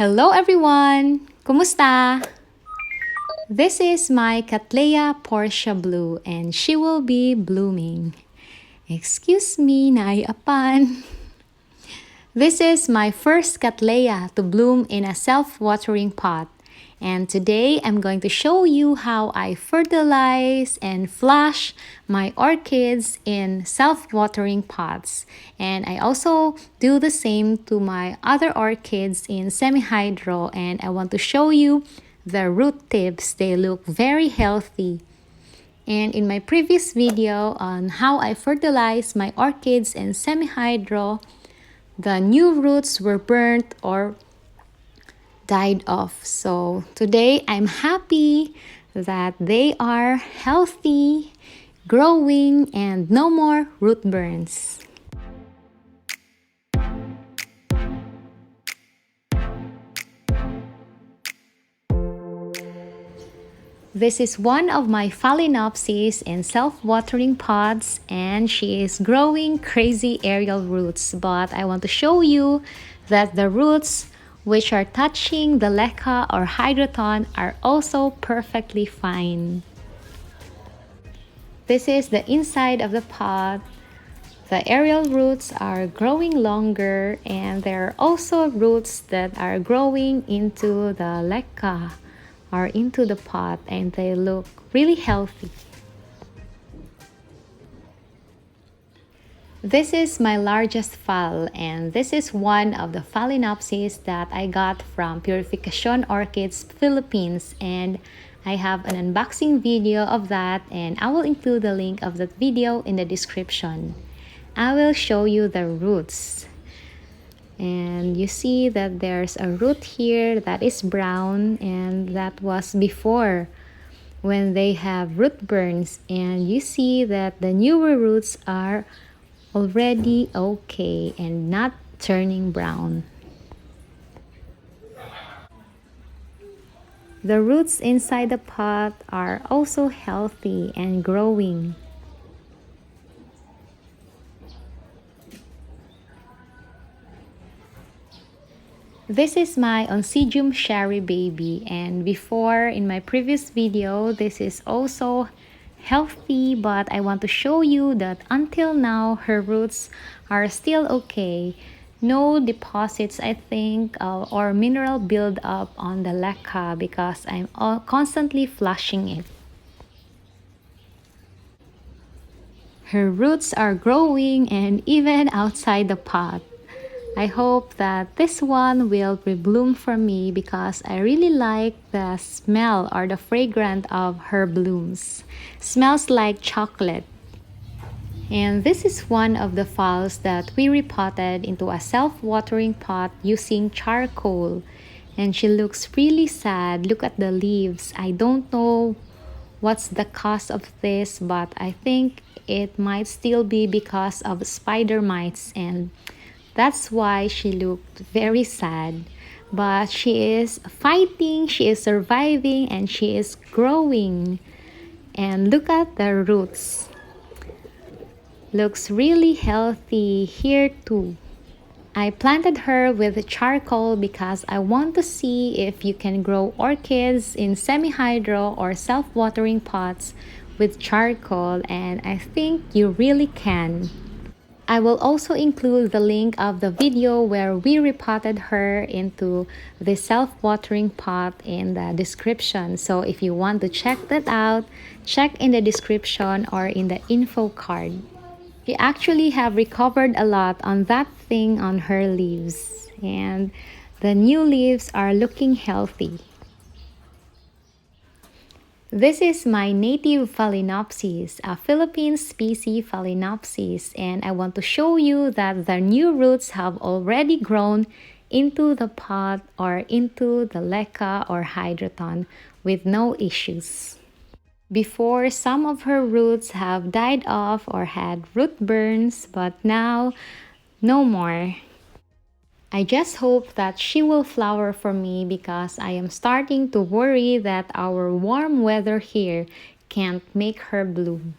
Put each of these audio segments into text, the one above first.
Hello everyone! Kumusta? This is my CATTLEYA Portia Blue and she will be blooming. Excuse me, naiapan. This is my first CATTLEYA to bloom in a self-watering pot. And today I'm going to show you how I fertilize and flush my orchids in self-watering pots. And I also do the same to my other orchids in semi-hydro, and I want to show you the root tips. They look very healthy. And in my previous video on how I fertilize my orchids in semi-hydro, the new roots were burnt or died off. So today I'm happy that they are healthy, growing, and no more root burns. This is one of my phalaenopsis in self-watering pots, and she is growing crazy aerial roots. But I want to show you that the roots which are touching the leca or hydroton are also perfectly fine. This is the inside of the pot. The aerial roots are growing longer, and there are also roots that are growing into the leca or into the pot, and they look really healthy. This is my largest phal, and this is one of the phalaenopsis that I got from PURIFICACION Orchids, Philippines, and I have an unboxing video of that, and I will include the link of that video in the description. I will show you the roots. And you see that there's a root here that is brown, and that was before when they have root burns, and you see that the newer roots are already okay and not turning brown. The roots inside the pot are also healthy and growing. This is my oncidium Cheery baby, and before in my previous video, this is also healthy, but I want to show you that until now her roots are still okay. No deposits, I think, or mineral buildup on the leca because I'm constantly flushing it. Her roots are growing and even outside the pot. I hope that this one will rebloom for me because I really like the smell or the fragrance of her blooms. Smells like chocolate. And this is one of the phals that we repotted into a self-watering pot using charcoal. And she looks really sad. Look at the leaves. I don't know what's the cause of this, but I think it might still be because of spider mites, and that's why she looked very sad. But she is fighting, she is surviving, and she is growing. And look at the roots. Looks really healthy here too. I planted her with charcoal because I want to see if you can grow orchids in semi-hydro or self-watering pots with charcoal, and I think you really can. I will also include the link of the video where we repotted her into the self-watering pot in the description. So if you want to check that out, check in the description or in the info card. She actually have recovered a lot on that thing on her leaves, and the new leaves are looking healthy. This is my native phalaenopsis, a Philippine species phalaenopsis, and I want to show you that the new roots have already grown into the pot or into the leca or hydroton with no issues. Before, some of her roots have died off or had root burns, but now, no more. I just hope that she will flower for me because I am starting to worry that our warm weather here can't make her bloom.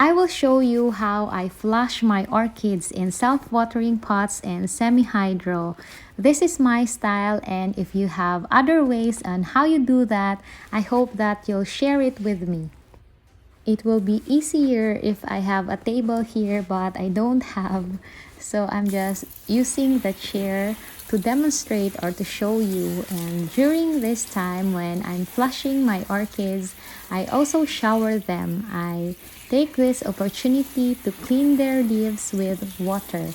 I will show you how I flush my orchids in self-watering pots and semi-hydro. This is my style, and if you have other ways on how you do that, I hope that you'll share it with me. It will be easier if I have a table here, but I don't have. So I'm just using the chair to demonstrate or to show you. And during this time when I'm flushing my orchids, I also shower them. I take this opportunity to clean their leaves with water.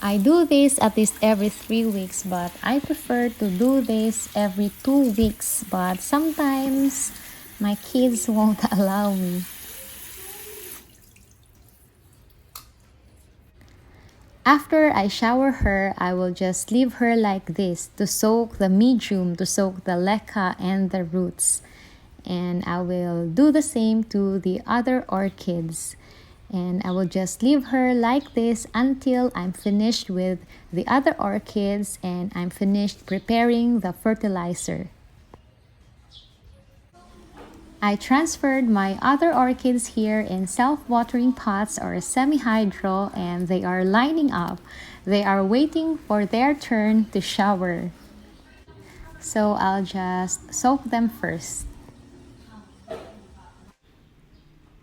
I do this at least every 3 weeks, but I prefer to do this every 2 weeks. But sometimes my kids won't allow me. After I shower her, I will just leave her like this to soak the medium, to soak the leca and the roots. And I will do the same to the other orchids. And I will just leave her like this until I'm finished with the other orchids and I'm finished preparing the fertilizer. I transferred my other orchids here in self-watering pots or semi-hydro, and they are lining up. They are waiting for their turn to shower. So I'll just soak them first.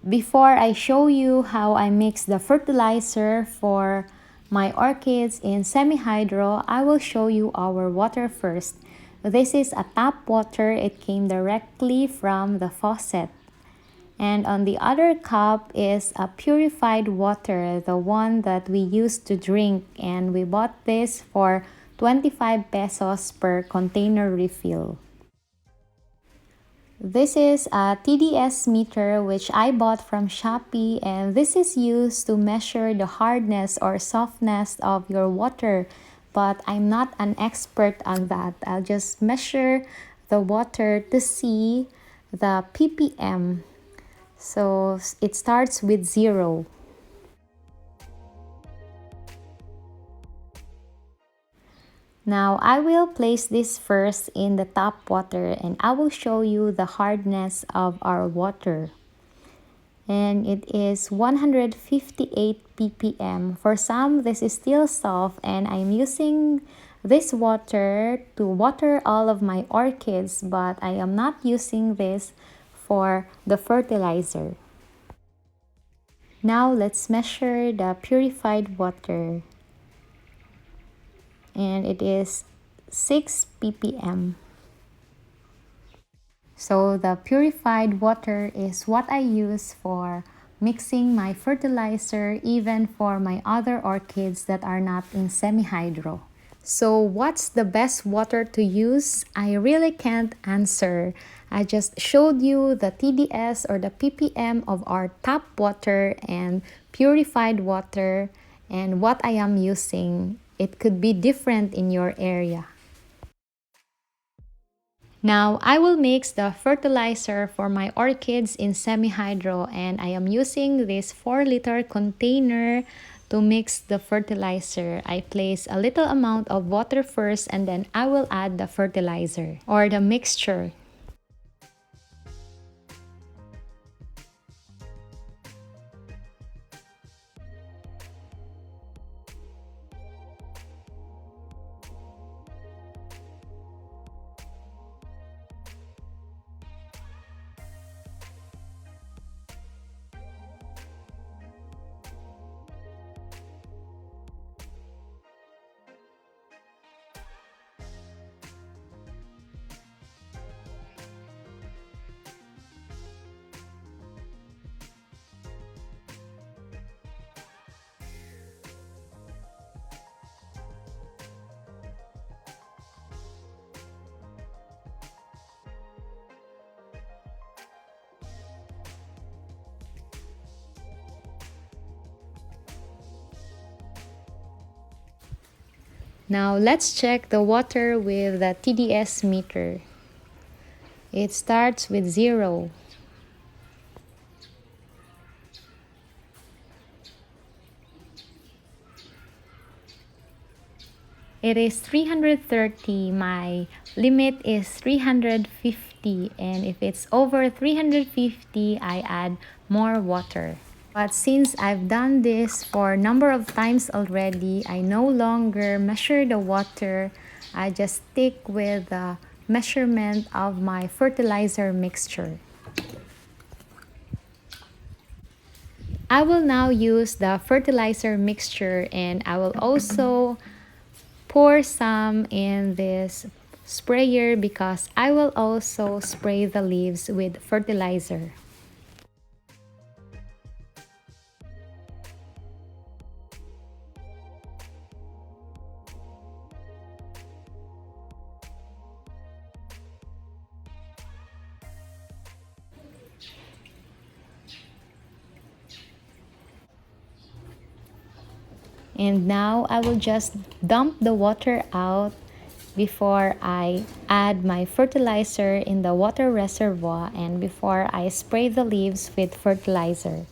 Before I show you how I mix the fertilizer for my orchids in semi-hydro, I will show you our water first. This is a tap water. It came directly from the faucet. And on the other cup is a purified water, the one that we used to drink. And we bought this for 25 pesos per container refill. This is a TDS meter which I bought from Shopee, and this is used to measure the hardness or softness of your water. But I'm not an expert on that. I'll just measure the water to see the ppm. So it starts with 0. Now I will place this first in the tap water and I will show you the hardness of our water. And it is 158 ppm. For some, this is still soft, and I'm using this water to water all of my orchids, but I am not using this for the fertilizer. Now let's measure the purified water. And it is 6 ppm. So the purified water is what I use for mixing my fertilizer, even for my other orchids that are not in semi-hydro. So what's the best water to use? I really can't answer. I just showed you the TDS or the ppm of our tap water and purified water and what I am using. It could be different in your area. Now, I will mix the fertilizer for my orchids in semi-hydro, and I am using this 4-liter container to mix the fertilizer. I place a little amount of water first and then I will add the fertilizer or the mixture. Now let's check the water with the TDS meter. It starts with 0. It is 330. My limit is 350. 350, and if it's over 350, I add more water. But since I've done this for a number of times already, I no longer measure the water. I just stick with the measurement of my fertilizer mixture. I will now use the fertilizer mixture, and I will also pour some in this sprayer because I will also spray the leaves with fertilizer. And now I will just dump the water out before I add my fertilizer in the water reservoir and before I spray the leaves with fertilizer.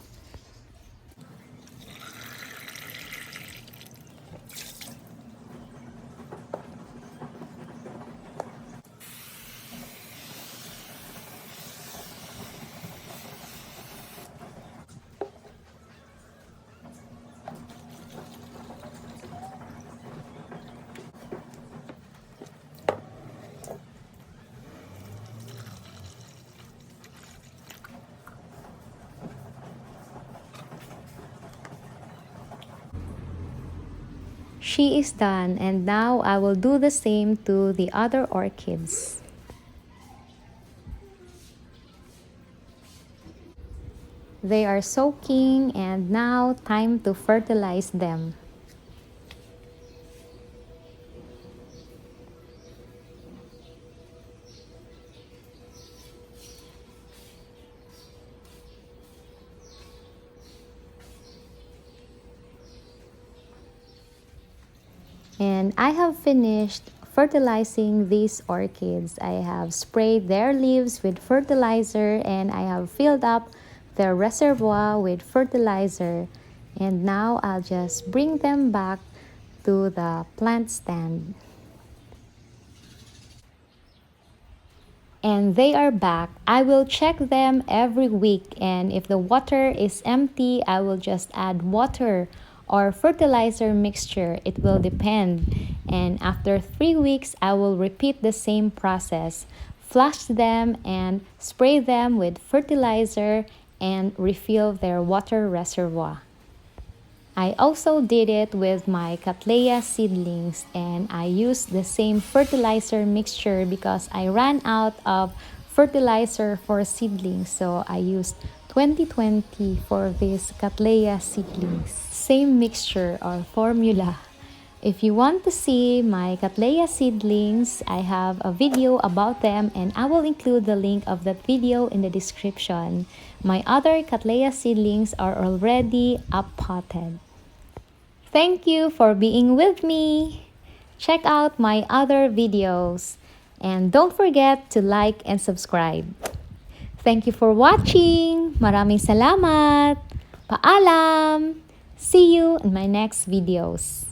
She is done, and now I will do the same to the other orchids. They are soaking, and now time to fertilize them. And I have finished fertilizing these orchids. I have sprayed their leaves with fertilizer and I have filled up their reservoir with fertilizer. And now I'll just bring them back to the plant stand. And they are back. I will check them every week, and if the water is empty, I will just add water or fertilizer mixture. It will depend. And after 3 weeks, I will repeat the same process. Flush them and spray them with fertilizer and refill their water reservoir. I also did it with my CATTLEYA seedlings, and I used the same fertilizer mixture because I ran out of fertilizer for seedlings, so I used 2020 for these CATTLEYA seedlings. Same mixture or formula. If you want to see my CATTLEYA seedlings, I have a video about them and I will include the link of that video in the description. My other CATTLEYA seedlings are already up-potted. Thank you for being with me. Check out my other videos and don't forget to like and subscribe. Thank you for watching. Maraming salamat. Paalam. See you in my next videos.